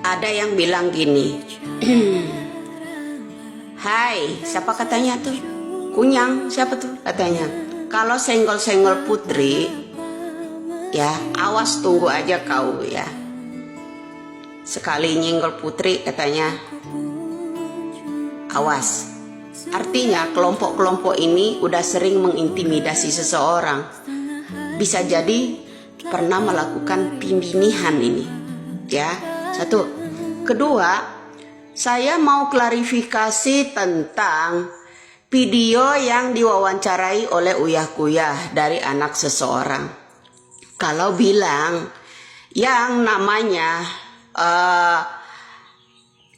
Ada yang bilang gini, hai, siapa katanya tuh? Kunyang, siapa tuh katanya? Kalau senggol-senggol putri, ya awas tunggu aja kau ya. Sekali nyenggol putri katanya, awas. Artinya kelompok-kelompok ini udah sering mengintimidasi seseorang. Bisa jadi pernah melakukan pembinihan ini. Ya, satu. Kedua, saya mau klarifikasi tentang video yang diwawancarai oleh Uyah Kuyah dari anak seseorang. Kalau bilang yang namanya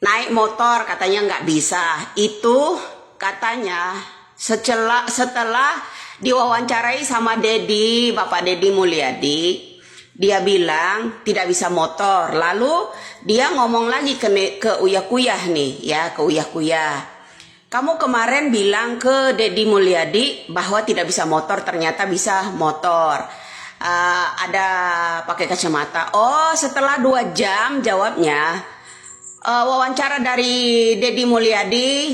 naik motor katanya nggak bisa, itu katanya setelah diwawancarai sama Bapak Deddy Mulyadi, dia bilang tidak bisa motor. Lalu dia ngomong lagi ke Uyah Kuyah nih, ya ke Uyah Kuyah. Kamu kemarin bilang ke Deddy Mulyadi bahwa tidak bisa motor, ternyata bisa motor. Ada pakai kacamata. Oh, setelah 2 jam jawabnya. Wawancara dari Deddy Mulyadi,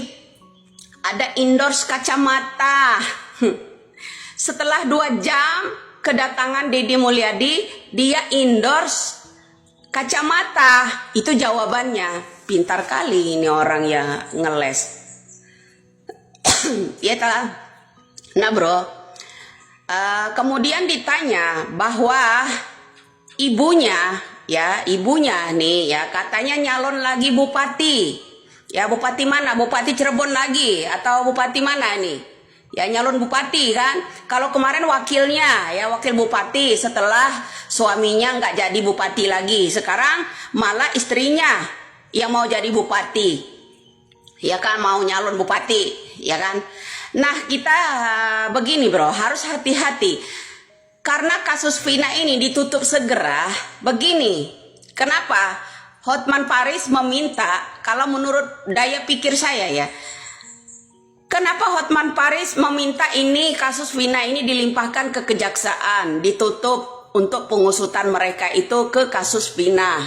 ada endorse kacamata. Setelah 2 jam kedatangan Deddy Mulyadi, dia endorse kacamata. Itu jawabannya. Pintar kali ini orang yang ngeles. Ya telah. Nah bro, kemudian ditanya bahwa ibunya nih ya katanya nyalon lagi bupati. Ya bupati mana? Bupati Cirebon lagi atau bupati mana nih? Ya nyalon bupati kan. Kalau kemarin wakilnya ya wakil bupati, setelah suaminya nggak jadi bupati lagi, sekarang malah istrinya yang mau jadi bupati. Ya kan, mau nyalon bupati, ya kan. Nah kita begini bro, harus hati-hati. Karena kasus Vina ini ditutup segera. Begini, kenapa Hotman Paris meminta, kalau menurut daya pikir saya ya, kenapa Hotman Paris meminta ini kasus Vina ini dilimpahkan ke kejaksaan, ditutup untuk pengusutan mereka itu ke kasus Vina,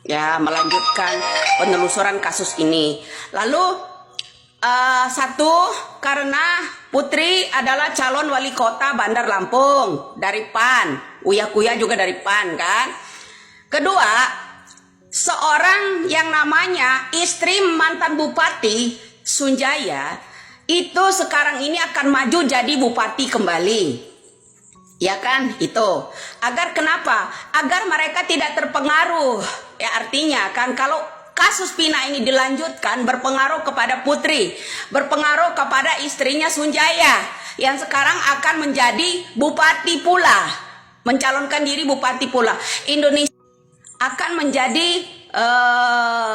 ya melanjutkan penelusuran kasus ini. Lalu satu, karena Putri adalah calon wali kota Bandar Lampung dari PAN, Uyah Kuyah juga dari PAN kan. Kedua, seorang yang namanya istri mantan Bupati Sunjaya itu sekarang ini akan maju jadi bupati kembali. Ya kan, itu. Agar kenapa? Agar mereka tidak terpengaruh. Ya artinya kan kalau kasus Vina ini dilanjutkan berpengaruh kepada Putri, berpengaruh kepada istrinya Sunjaya yang sekarang akan menjadi bupati pula, mencalonkan diri bupati pula. Indonesia akan menjadi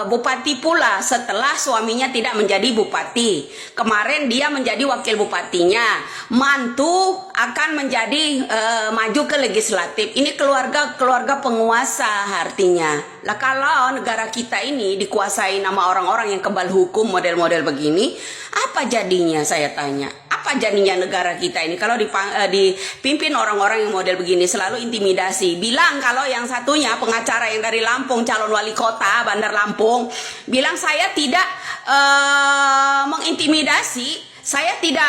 bupati pula setelah suaminya tidak menjadi bupati. Kemarin dia menjadi wakil bupatinya, mantu akan menjadi maju ke legislatif. Ini keluarga penguasa artinya. Lah kalau negara kita ini dikuasai nama orang-orang yang kebal hukum model-model begini, apa jadinya saya tanya? Apa jadinya negara kita ini kalau dipimpin orang-orang yang model begini, selalu intimidasi? Bilang kalau yang satunya pengacara yang dari Lampung, calon wali kota Bandar Lampung, bilang saya tidak mengintimidasi, saya tidak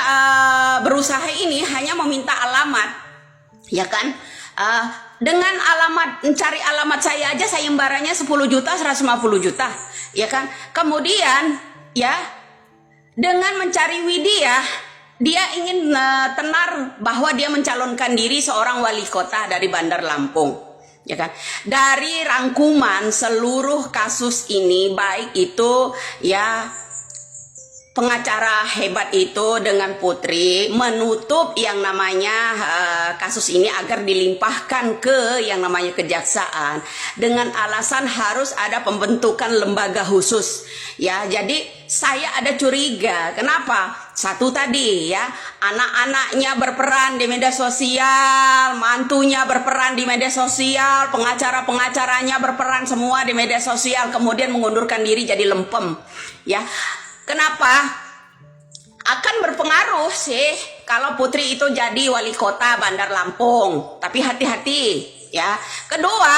berusaha ini, hanya meminta alamat, ya kan? Dengan alamat, mencari alamat saya aja sayembaranya 10 juta, 150 juta, ya kan? Kemudian ya dengan mencari Widya, dia ingin tenar bahwa dia mencalonkan diri seorang wali kota dari Bandar Lampung, ya kan. Dari rangkuman seluruh kasus ini, baik itu ya pengacara hebat itu dengan Putri menutup yang namanya kasus ini agar dilimpahkan ke yang namanya kejaksaan dengan alasan harus ada pembentukan lembaga khusus. Ya, jadi saya ada curiga. Kenapa? Satu tadi ya, anak-anaknya berperan di media sosial, mantunya berperan di media sosial, pengacara-pengacaranya berperan semua di media sosial, kemudian mengundurkan diri jadi lempem. Ya. Kenapa? Akan berpengaruh sih kalau Putri itu jadi wali kota Bandar Lampung. Tapi hati-hati ya. Kedua,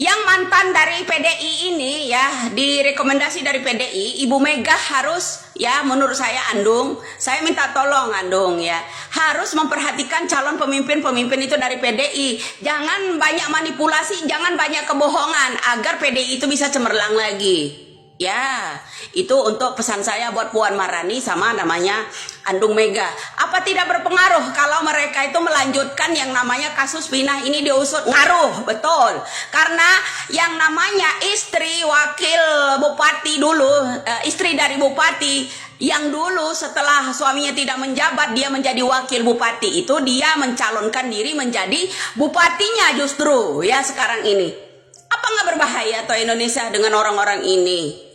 yang mantan dari PDI ini ya, direkomendasi dari PDI, Ibu Mega harus ya, menurut saya Andung, saya minta tolong Andung ya, harus memperhatikan calon pemimpin-pemimpin itu dari PDI. Jangan banyak manipulasi, jangan banyak kebohongan agar PDI itu bisa cemerlang lagi. Ya, itu untuk pesan saya buat Puan Maharani sama namanya Andung Mega. Apa tidak berpengaruh kalau mereka itu melanjutkan yang namanya kasus Pinah ini diusut? Ngaruh, betul. Karena yang namanya istri wakil bupati dulu, istri dari bupati yang dulu setelah suaminya tidak menjabat, dia menjadi wakil bupati, itu dia mencalonkan diri menjadi bupatinya justru ya sekarang ini. Apa nggak berbahaya atau Indonesia dengan orang-orang ini?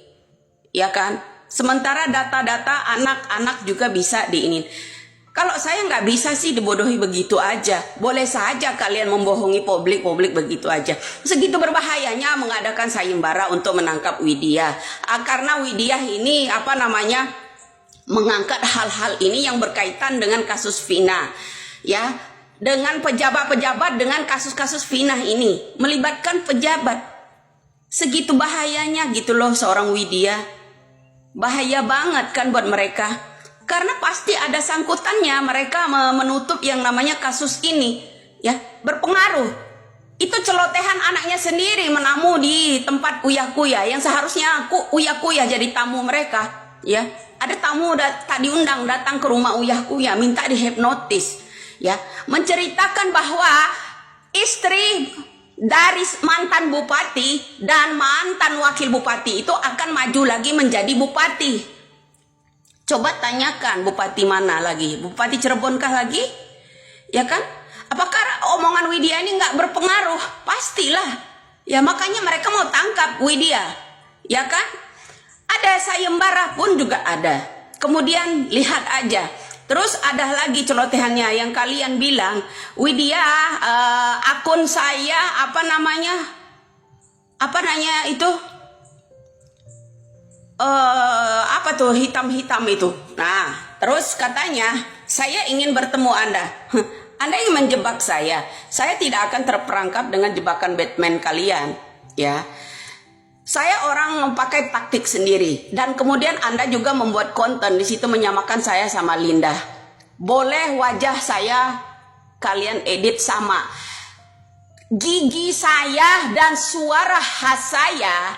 Ya kan? Sementara data-data anak-anak juga bisa diinin. Kalau saya nggak bisa sih dibodohi begitu aja. Boleh saja kalian membohongi publik begitu aja. Segitu berbahayanya mengadakan sayembara untuk menangkap Widya. Karena Widya ini mengangkat hal-hal ini yang berkaitan dengan kasus Vina. Ya, dengan pejabat-pejabat dengan kasus-kasus Vina ini melibatkan pejabat. Segitu bahayanya gitu loh seorang Widya. Bahaya banget kan buat mereka. Karena pasti ada sangkutannya mereka menutup yang namanya kasus ini. Ya, berpengaruh. Itu celotehan anaknya sendiri menamu di tempat Uya Kuya yang seharusnya Uya Kuya jadi tamu mereka. Ya, ada tamu tak diundang datang ke rumah Uya Kuya minta dihipnotis. Ya, menceritakan bahwa istri dari mantan bupati dan mantan wakil bupati itu akan maju lagi menjadi bupati. Coba tanyakan bupati mana lagi? Bupati Cirebon kah lagi? Ya kan? Apakah omongan Widya ini nggak berpengaruh? Pastilah. Ya makanya mereka mau tangkap Widya. Ya kan? Ada sayembara pun juga ada. Kemudian lihat aja. Terus ada lagi celotehannya yang kalian bilang, Widya akun saya apa namanya itu apa tuh hitam-hitam itu. Nah, terus katanya saya ingin bertemu Anda. Anda ingin menjebak saya. Saya tidak akan terperangkap dengan jebakan Batman kalian, ya. Saya orang pakai taktik sendiri dan kemudian Anda juga membuat konten di situ menyamakan saya sama Linda. Boleh wajah saya kalian edit sama. Gigi saya dan suara khas saya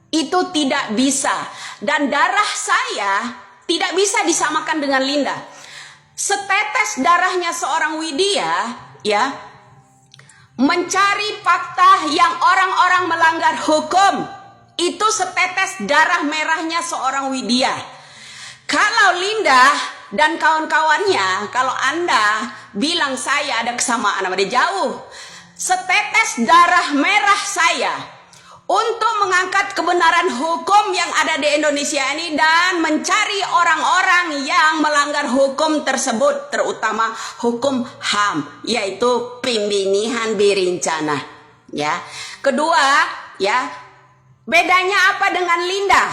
itu tidak bisa dan darah saya tidak bisa disamakan dengan Linda. Setetes darahnya seorang Widya ya mencari fakta yang orang-orang melanggar hukum. Itu setetes darah merahnya seorang Widya. Kalau Linda dan kawan-kawannya, kalau Anda bilang saya ada kesamaan sama dia, jauh. Setetes darah merah saya untuk mengangkat kebenaran hukum yang ada di Indonesia ini dan mencari orang-orang yang melanggar hukum tersebut, terutama hukum HAM, yaitu pembunuhan berencana. Ya. Kedua, ya. Bedanya apa dengan Linda?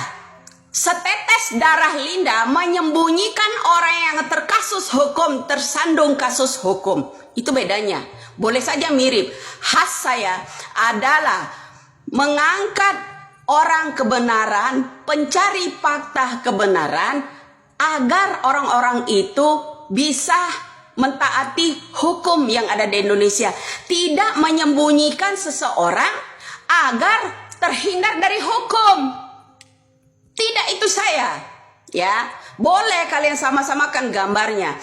Setetes darah Linda menyembunyikan orang yang terkasus hukum, tersandung kasus hukum. Itu bedanya. Boleh saja mirip. Khas saya adalah mengangkat orang kebenaran, pencari fakta kebenaran, agar orang-orang itu bisa mentaati hukum yang ada di Indonesia. Tidak menyembunyikan seseorang agar terhindar dari hukum. Tidak, itu saya. Ya, boleh kalian sama-samakan gambarnya.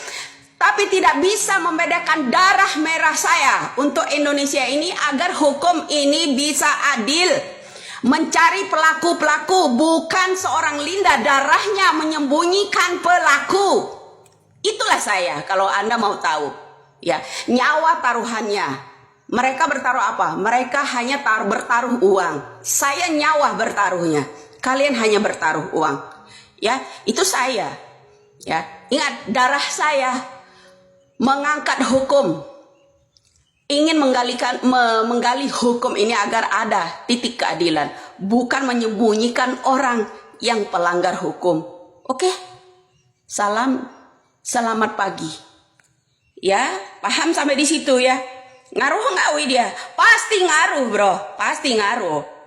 Tapi tidak bisa membedakan darah merah saya untuk Indonesia ini agar hukum ini bisa adil. Mencari pelaku-pelaku, bukan seorang Linda darahnya menyembunyikan pelaku. Itulah saya kalau Anda mau tahu. Ya, nyawa taruhannya. Mereka bertaruh apa? Mereka hanya bertaruh uang. Saya nyawa bertaruhnya. Kalian hanya bertaruh uang. Ya, itu saya. Ya, ingat darah saya mengangkat hukum. Ingin menggali hukum ini agar ada titik keadilan, bukan menyembunyikan orang yang pelanggar hukum. Oke? Selamat pagi. Ya, paham sampai di situ ya? Ngaruh nggak Widya? Pasti ngaruh bro, pasti ngaruh.